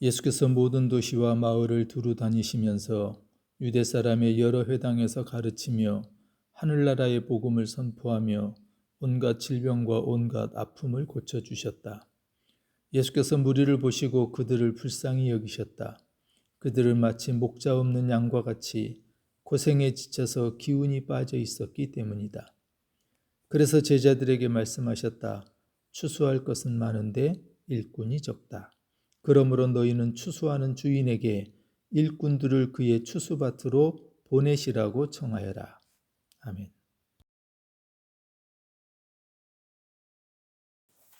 예수께서 모든 도시와 마을을 두루 다니시면서 유대 사람의 여러 회당에서 가르치며 하늘나라의 복음을 선포하며 온갖 질병과 온갖 아픔을 고쳐주셨다. 예수께서 무리를 보시고 그들을 불쌍히 여기셨다. 그들은 마치 목자 없는 양과 같이 고생에 지쳐서 기운이 빠져 있었기 때문이다. 그래서 제자들에게 말씀하셨다. 추수할 것은 많은데 일꾼이 적다. 그러므로 너희는 추수하는 주인에게 일꾼들을 그의 추수밭으로 보내시라고 청하여라. 아멘.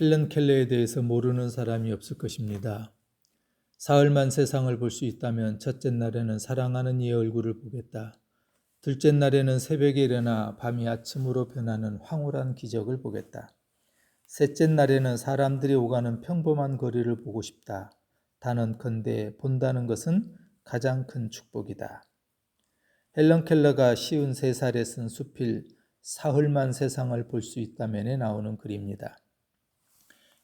헬런 켈러에 대해서 모르는 사람이 없을 것입니다. 사흘만 세상을 볼 수 있다면 첫째 날에는 사랑하는 이의 얼굴을 보겠다. 둘째 날에는 새벽에 일어나 밤이 아침으로 변하는 황홀한 기적을 보겠다. 셋째 날에는 사람들이 오가는 평범한 거리를 보고 싶다. 단언컨대 본다는 것은 가장 큰 축복이다. 헬런 켈러가 53살에 쓴 수필 사흘만 세상을 볼 수 있다면에 나오는 글입니다.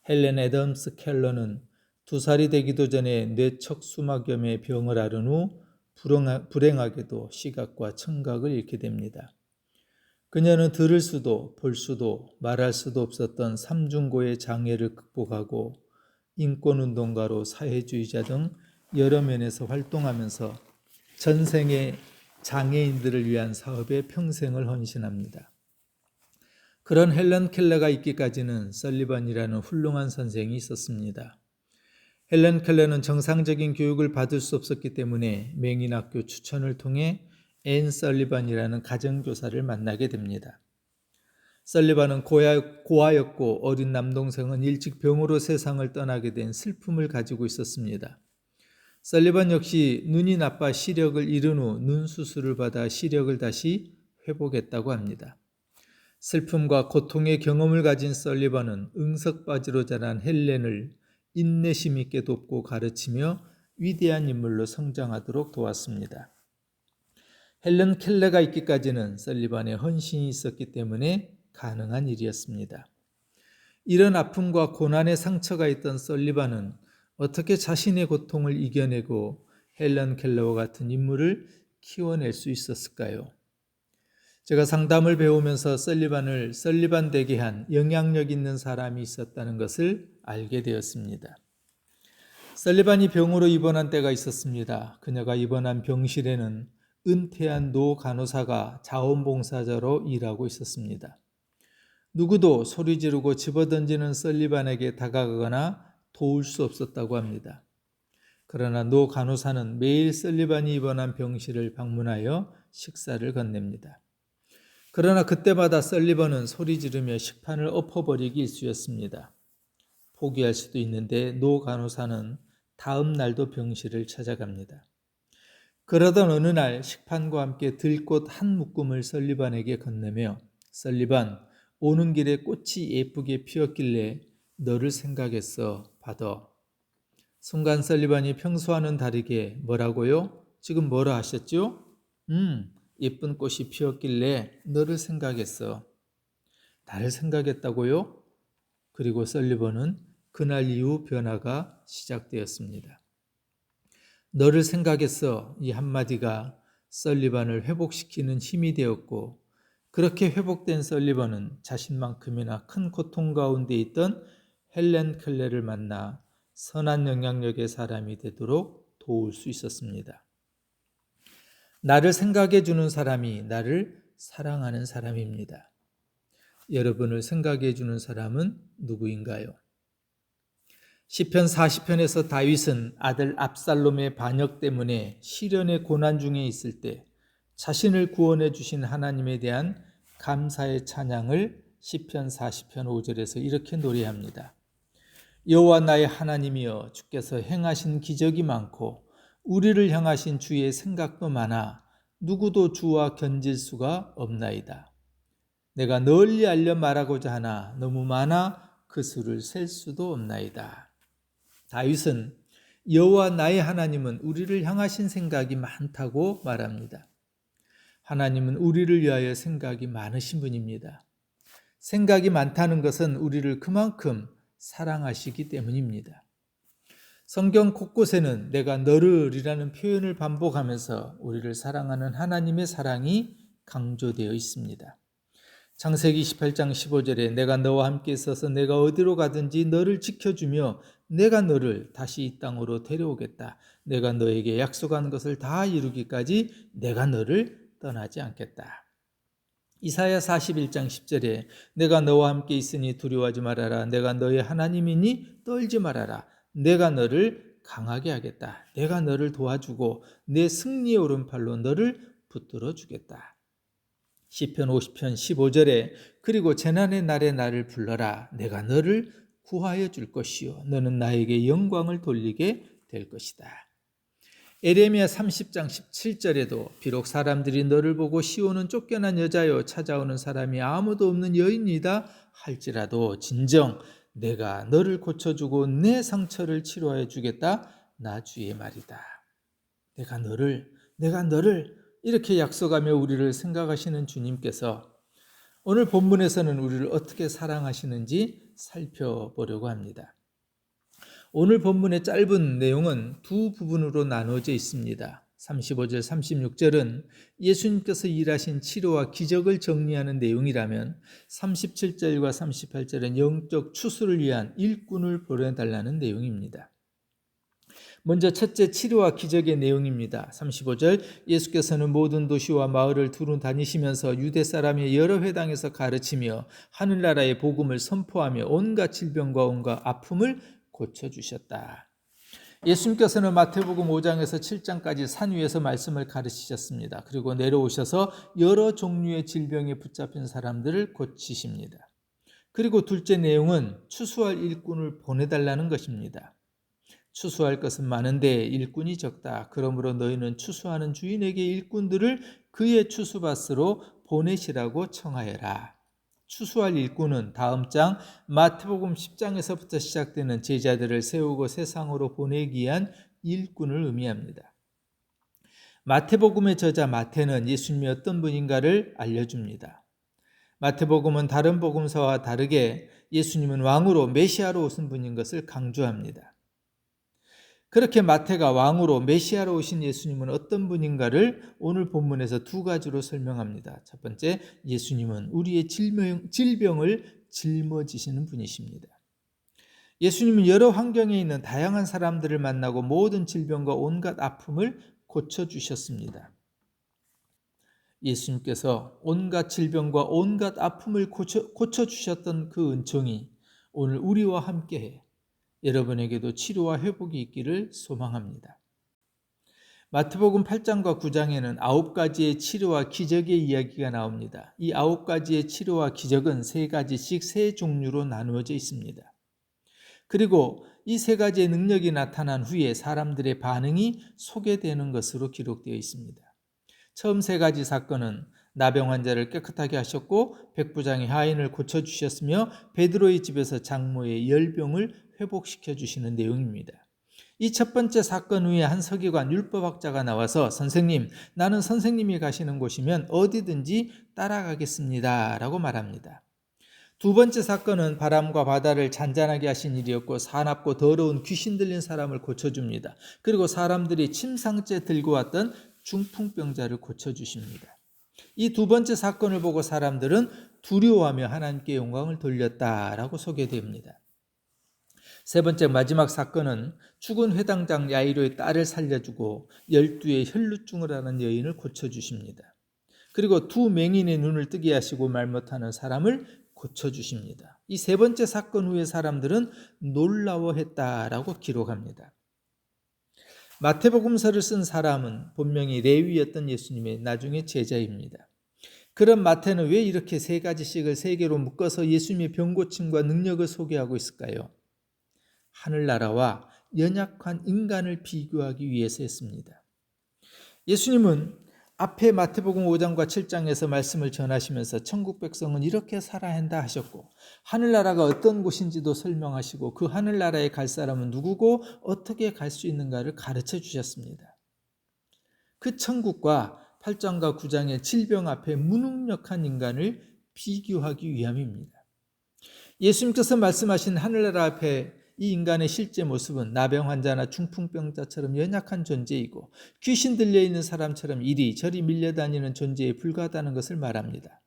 헬렌 애덤스 켈러는 2살이 되기도 전에 뇌척수막염의 병을 앓은 후 불행하게도 시각과 청각을 잃게 됩니다. 그녀는 들을 수도 볼 수도 말할 수도 없었던 삼중고의 장애를 극복하고 인권운동가로 사회주의자 등 여러 면에서 활동하면서 전생의 장애인들을 위한 사업에 평생을 헌신합니다. 그런 헬런 켈러가 있기까지는 설리반이라는 훌륭한 선생이 있었습니다. 헬런 켈러는 정상적인 교육을 받을 수 없었기 때문에 맹인학교 추천을 통해 앤 설리반이라는 가정교사를 만나게 됩니다. 설리반은 고아였고 어린 남동생은 일찍 병으로 세상을 떠나게 된 슬픔을 가지고 있었습니다. 설리반 역시 눈이 나빠 시력을 잃은 후 눈 수술을 받아 시력을 다시 회복했다고 합니다. 슬픔과 고통의 경험을 가진 설리반은 응석바지로 자란 헬렌을 인내심 있게 돕고 가르치며 위대한 인물로 성장하도록 도왔습니다. 헬런 켈러가 있기까지는 설리반의 헌신이 있었기 때문에 가능한 일이었습니다. 이런 아픔과 고난의 상처가 있던 설리반은 어떻게 자신의 고통을 이겨내고 헬런 켈러와 같은 인물을 키워낼 수 있었을까요? 제가 상담을 배우면서 설리반을 설리반 되게 한 영향력 있는 사람이 있었다는 것을 알게 되었습니다. 설리반이 병으로 입원한 때가 있었습니다. 그녀가 입원한 병실에는 은퇴한 노 간호사가 자원봉사자로 일하고 있었습니다. 누구도 소리 지르고 집어던지는 설리반에게 다가가거나 도울 수 없었다고 합니다. 그러나 노 간호사는 매일 설리반이 입원한 병실을 방문하여 식사를 건넵니다. 그러나 그때마다 설리반은 소리 지르며 식판을 엎어버리기 일쑤였습니다. 포기할 수도 있는데 노 간호사는 다음 날도 병실을 찾아갑니다. 그러던 어느 날 식판과 함께 들꽃 한 묶음을 설리반에게 건네며 설리반, 오는 길에 꽃이 예쁘게 피었길래 너를 생각했어, 받아. 순간 설리반이 평소와는 다르게 뭐라고요? 지금 뭐라 하셨죠? 예쁜 꽃이 피었길래 너를 생각했어. 나를 생각했다고요? 그리고 설리반은 그날 이후 변화가 시작되었습니다. 너를 생각했어. 이 한마디가 설리반을 회복시키는 힘이 되었고 그렇게 회복된 설리반은 자신만큼이나 큰 고통 가운데 있던 헬런 켈러를 만나 선한 영향력의 사람이 되도록 도울 수 있었습니다. 나를 생각해 주는 사람이 나를 사랑하는 사람입니다. 여러분을 생각해 주는 사람은 누구인가요? 시편 40편에서 다윗은 아들 압살롬의 반역 때문에 시련의 고난 중에 있을 때 자신을 구원해 주신 하나님에 대한 감사의 찬양을 시편 40편 5절에서 이렇게 노래합니다. 여호와 나의 하나님이여, 주께서 행하신 기적이 많고 우리를 향하신 주의 생각도 많아 누구도 주와 견질 수가 없나이다. 내가 널리 알려 말하고자 하나 너무 많아 그 수를 셀 수도 없나이다. 다윗은 여호와 나의 하나님은 우리를 향하신 생각이 많다고 말합니다. 하나님은 우리를 위하여 생각이 많으신 분입니다. 생각이 많다는 것은 우리를 그만큼 사랑하시기 때문입니다. 성경 곳곳에는 내가 너를이라는 표현을 반복하면서 우리를 사랑하는 하나님의 사랑이 강조되어 있습니다. 창세기 28장 15절에 내가 너와 함께 있어서 내가 어디로 가든지 너를 지켜주며 내가 너를 다시 이 땅으로 데려오겠다. 내가 너에게 약속한 것을 다 이루기까지 내가 너를 떠나지 않겠다. 이사야 41장 10절에 내가 너와 함께 있으니 두려워하지 말아라. 내가 너의 하나님이니 떨지 말아라. 내가 너를 강하게 하겠다. 내가 너를 도와주고 내 승리의 오른팔로 너를 붙들어 주겠다. 시편 50편 15절에 그리고 재난의 날에 나를 불러라. 내가 너를 구하여 줄 것이요 너는 나에게 영광을 돌리게 될 것이다. 에레미야 30장 17절에도 비록 사람들이 너를 보고 시온은 쫓겨난 여자요 찾아오는 사람이 아무도 없는 여인이다 할지라도 진정 내가 너를 고쳐주고 내 상처를 치료하여 주겠다. 나 주의 말이다. 내가 너를 이렇게 약속하며 우리를 생각하시는 주님께서 오늘 본문에서는 우리를 어떻게 사랑하시는지 살펴보려고 합니다. 오늘 본문의 짧은 내용은 두 부분으로 나누어져 있습니다. 35절, 36절은 예수님께서 일하신 치료와 기적을 정리하는 내용이라면 37절과 38절은 영적 추수를 위한 일꾼을 보내달라는 내용입니다. 먼저 첫째 치료와 기적의 내용입니다. 35절 예수께서는 모든 도시와 마을을 두루 다니시면서 유대 사람의 여러 회당에서 가르치며 하늘나라의 복음을 선포하며 온갖 질병과 온갖 아픔을 고쳐주셨다. 예수님께서는 마태복음 5장에서 7장까지 산 위에서 말씀을 가르치셨습니다. 그리고 내려오셔서 여러 종류의 질병에 붙잡힌 사람들을 고치십니다. 그리고 둘째 내용은 추수할 일꾼을 보내달라는 것입니다. 추수할 것은 많은데 일꾼이 적다. 그러므로 너희는 추수하는 주인에게 일꾼들을 그의 추수밭으로 보내시라고 청하여라. 추수할 일꾼은 다음 장 마태복음 10장에서부터 시작되는 제자들을 세우고 세상으로 보내기 위한 일꾼을 의미합니다. 마태복음의 저자 마태는 예수님이 어떤 분인가를 알려줍니다. 마태복음은 다른 복음서와 다르게 예수님은 왕으로 메시아로 오신 분인 것을 강조합니다. 그렇게 마태가 왕으로 메시아로 오신 예수님은 어떤 분인가를 오늘 본문에서 두 가지로 설명합니다. 첫 번째, 예수님은 우리의 질병을 짊어지시는 분이십니다. 예수님은 여러 환경에 있는 다양한 사람들을 만나고 모든 질병과 온갖 아픔을 고쳐주셨습니다. 예수님께서 온갖 질병과 온갖 아픔을 고쳐주셨던 그 은총이 오늘 우리와 함께해 여러분에게도 치료와 회복이 있기를 소망합니다. 마태복음 8장과 9장에는 9가지의 치료와 기적의 이야기가 나옵니다. 이 9가지의 치료와 기적은 3가지씩 3종류로 나누어져 있습니다. 그리고 이 3가지의 능력이 나타난 후에 사람들의 반응이 소개되는 것으로 기록되어 있습니다. 처음 3가지 사건은 나병 환자를 깨끗하게 하셨고 백부장의 하인을 고쳐주셨으며 베드로의 집에서 장모의 열병을 회복시켜 주시는 내용입니다. 이 첫 번째 사건 후에 한 서기관 율법학자가 나와서 선생님, 나는 선생님이 가시는 곳이면 어디든지 따라가겠습니다 라고 말합니다. 두 번째 사건은 바람과 바다를 잔잔하게 하신 일이었고 사납고 더러운 귀신 들린 사람을 고쳐줍니다. 그리고 사람들이 침상째 들고 왔던 중풍병자를 고쳐주십니다. 이 두 번째 사건을 보고 사람들은 두려워하며 하나님께 영광을 돌렸다라고 소개됩니다. 세 번째 마지막 사건은 죽은 회당장 야이로의 딸을 살려주고 12의 혈루증을 앓는 여인을 고쳐주십니다. 그리고 두 맹인의 눈을 뜨게 하시고 말 못하는 사람을 고쳐주십니다. 이 세 번째 사건 후에 사람들은 놀라워했다라고 기록합니다. 마태복음서를 쓴 사람은 본명이 레위였던 예수님의 나중에 제자입니다. 그럼 마태는 왜 이렇게 3가지씩을 3개로 묶어서 예수님의 병고침과 능력을 소개하고 있을까요? 하늘나라와 연약한 인간을 비교하기 위해서였습니다. 예수님은 앞에 마태복음 5장과 7장에서 말씀을 전하시면서 천국 백성은 이렇게 살아야 한다 하셨고 하늘나라가 어떤 곳인지도 설명하시고 그 하늘나라에 갈 사람은 누구고 어떻게 갈 수 있는가를 가르쳐 주셨습니다. 그 천국과 8장과 9장의 질병 앞에 무능력한 인간을 비교하기 위함입니다. 예수님께서 말씀하신 하늘나라 앞에 이 인간의 실제 모습은 나병 환자나 중풍병자처럼 연약한 존재이고 귀신 들려있는 사람처럼 이리저리 밀려다니는 존재에 불과하다는 것을 말합니다.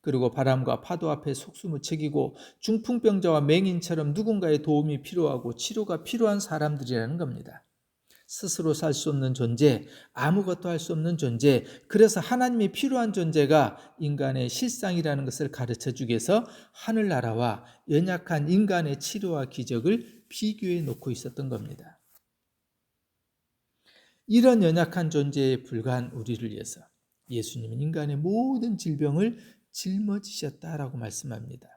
그리고 바람과 파도 앞에 속수무책이고 중풍병자와 맹인처럼 누군가의 도움이 필요하고 치료가 필요한 사람들이라는 겁니다. 스스로 살 수 없는 존재, 아무것도 할 수 없는 존재, 그래서 하나님이 필요한 존재가 인간의 실상이라는 것을 가르쳐주기 위해서 하늘나라와 연약한 인간의 치료와 기적을 비교해 놓고 있었던 겁니다. 이런 연약한 존재에 불과한 우리를 위해서 예수님은 인간의 모든 질병을 짊어지셨다라고 말씀합니다.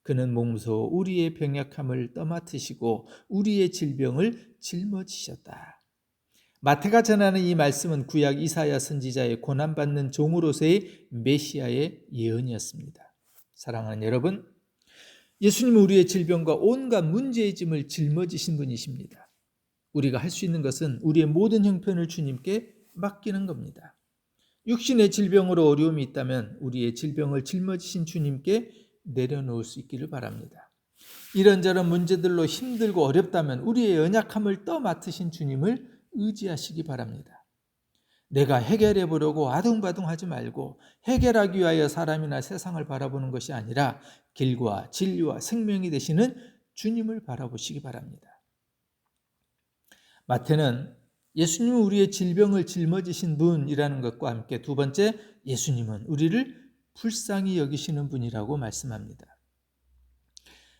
그는 몸소 우리의 병약함을 떠맡으시고 우리의 질병을 짊어지셨다. 마태가 전하는 이 말씀은 구약 이사야 선지자의 고난받는 종으로서의 메시아의 예언이었습니다. 사랑하는 여러분, 예수님은 우리의 질병과 온갖 문제의 짐을 짊어지신 분이십니다. 우리가 할 수 있는 것은 우리의 모든 형편을 주님께 맡기는 겁니다. 육신의 질병으로 어려움이 있다면 우리의 질병을 짊어지신 주님께 내려놓을 수 있기를 바랍니다. 이런저런 문제들로 힘들고 어렵다면 우리의 연약함을 떠맡으신 주님을 의지하시기 바랍니다. 내가 해결해 보려고 아둥바둥하지 말고 해결하기 위하여 사람이나 세상을 바라보는 것이 아니라 길과 진리와 생명이 되시는 주님을 바라보시기 바랍니다. 마태는 예수님은 우리의 질병을 짊어지신 분이라는 것과 함께 두 번째, 예수님은 우리를 불쌍히 여기시는 분이라고 말씀합니다.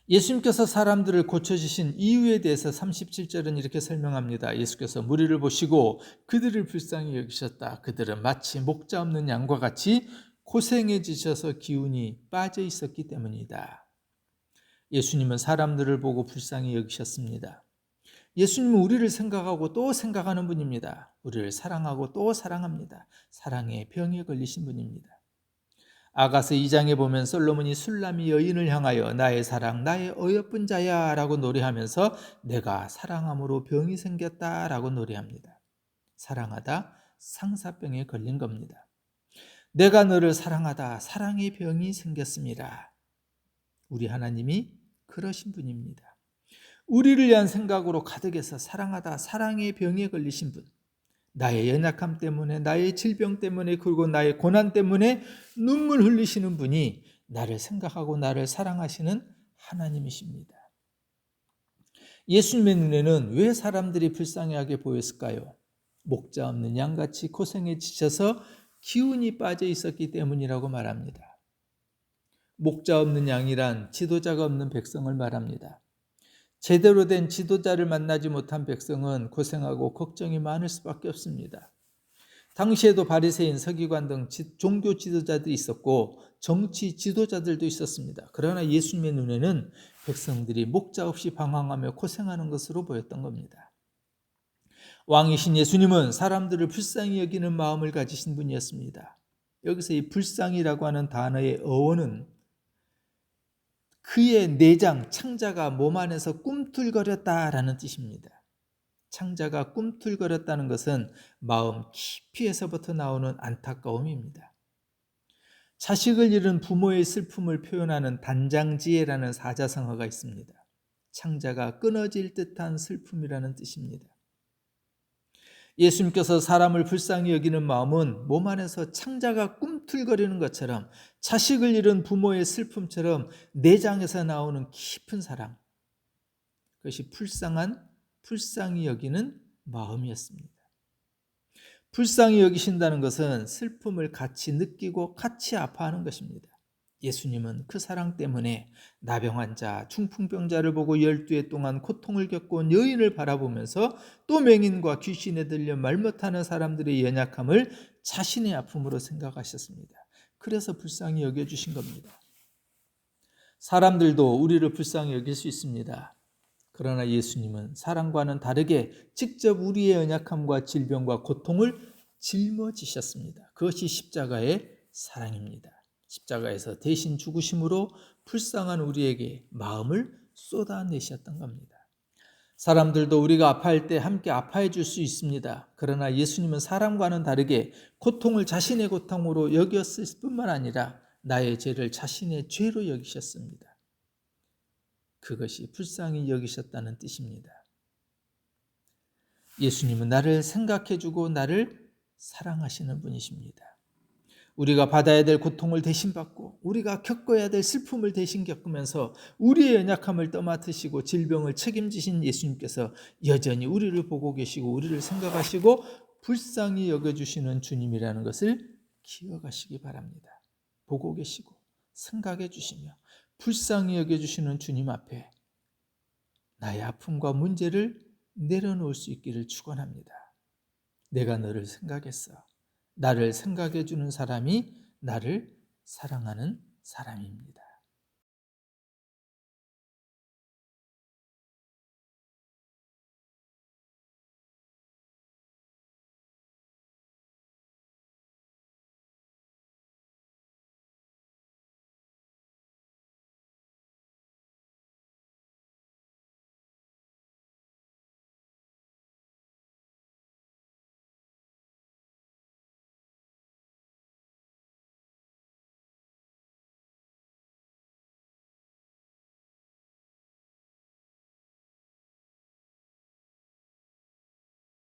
예수님께서 사람들을 고쳐주신 이유에 대해서 37절은 이렇게 설명합니다. 예수께서 무리를 보시고 그들을 불쌍히 여기셨다. 그들은 마치 목자 없는 양과 같이 고생해지셔서 기운이 빠져 있었기 때문이다. 예수님은 사람들을 보고 불쌍히 여기셨습니다. 예수님은 우리를 생각하고 또 생각하는 분입니다. 우리를 사랑하고 또 사랑합니다. 사랑에 병에 걸리신 분입니다. 아가서 2장에 보면 솔로몬이 술람이 여인을 향하여 나의 사랑, 나의 어여쁜 자야 라고 노래하면서 내가 사랑함으로 병이 생겼다 라고 노래합니다. 사랑하다 상사병에 걸린 겁니다. 내가 너를 사랑하다 사랑의 병이 생겼습니다. 우리 하나님이 그러신 분입니다. 우리를 위한 생각으로 가득해서 사랑하다 사랑의 병에 걸리신 분, 나의 연약함 때문에 나의 질병 때문에 그리고 나의 고난 때문에 눈물 흘리시는 분이 나를 생각하고 나를 사랑하시는 하나님이십니다. 예수님의 눈에는 왜 사람들이 불쌍하게 보였을까요? 목자 없는 양같이 고생에 지쳐서 기운이 빠져 있었기 때문이라고 말합니다. 목자 없는 양이란 지도자가 없는 백성을 말합니다. 제대로 된 지도자를 만나지 못한 백성은 고생하고 걱정이 많을 수밖에 없습니다. 당시에도 바리새인, 서기관 등 종교 지도자들이 있었고 정치 지도자들도 있었습니다. 그러나 예수님의 눈에는 백성들이 목자 없이 방황하며 고생하는 것으로 보였던 겁니다. 왕이신 예수님은 사람들을 불쌍히 여기는 마음을 가지신 분이었습니다. 여기서 이 불쌍이라고 하는 단어의 어원은 그의 내장, 창자가 몸 안에서 꿈틀거렸다라는 뜻입니다. 창자가 꿈틀거렸다는 것은 마음 깊이에서부터 나오는 안타까움입니다. 자식을 잃은 부모의 슬픔을 표현하는 단장지혜라는 사자성어가 있습니다. 창자가 끊어질 듯한 슬픔이라는 뜻입니다. 예수님께서 사람을 불쌍히 여기는 마음은 몸 안에서 창자가 꿈틀거리는 것처럼 자식을 잃은 부모의 슬픔처럼 내장에서 나오는 깊은 사랑, 그것이 불쌍히 여기는 마음이었습니다. 불쌍히 여기신다는 것은 슬픔을 같이 느끼고 같이 아파하는 것입니다. 예수님은 그 사랑 때문에 나병 환자, 중풍병자를 보고 12해 동안 고통을 겪고 여인을 바라보면서 또 맹인과 귀신에 들려 말 못하는 사람들의 연약함을 자신의 아픔으로 생각하셨습니다. 그래서 불쌍히 여겨주신 겁니다. 사람들도 우리를 불쌍히 여길 수 있습니다. 그러나 예수님은 사람과는 다르게 직접 우리의 연약함과 질병과 고통을 짊어지셨습니다. 그것이 십자가의 사랑입니다. 십자가에서 대신 죽으심으로 불쌍한 우리에게 마음을 쏟아내셨던 겁니다. 사람들도 우리가 아파할 때 함께 아파해 줄 수 있습니다. 그러나 예수님은 사람과는 다르게 고통을 자신의 고통으로 여겼을 뿐만 아니라 나의 죄를 자신의 죄로 여기셨습니다. 그것이 불쌍히 여기셨다는 뜻입니다. 예수님은 나를 생각해주고 나를 사랑하시는 분이십니다. 우리가 받아야 될 고통을 대신 받고 우리가 겪어야 될 슬픔을 대신 겪으면서 우리의 연약함을 떠맡으시고 질병을 책임지신 예수님께서 여전히 우리를 보고 계시고 우리를 생각하시고 불쌍히 여겨주시는 주님이라는 것을 기억하시기 바랍니다. 보고 계시고 생각해 주시며 불쌍히 여겨주시는 주님 앞에 나의 아픔과 문제를 내려놓을 수 있기를 축원합니다. 내가 너를 생각했어. 나를 생각해 주는 사람이 나를 사랑하는 사람입니다.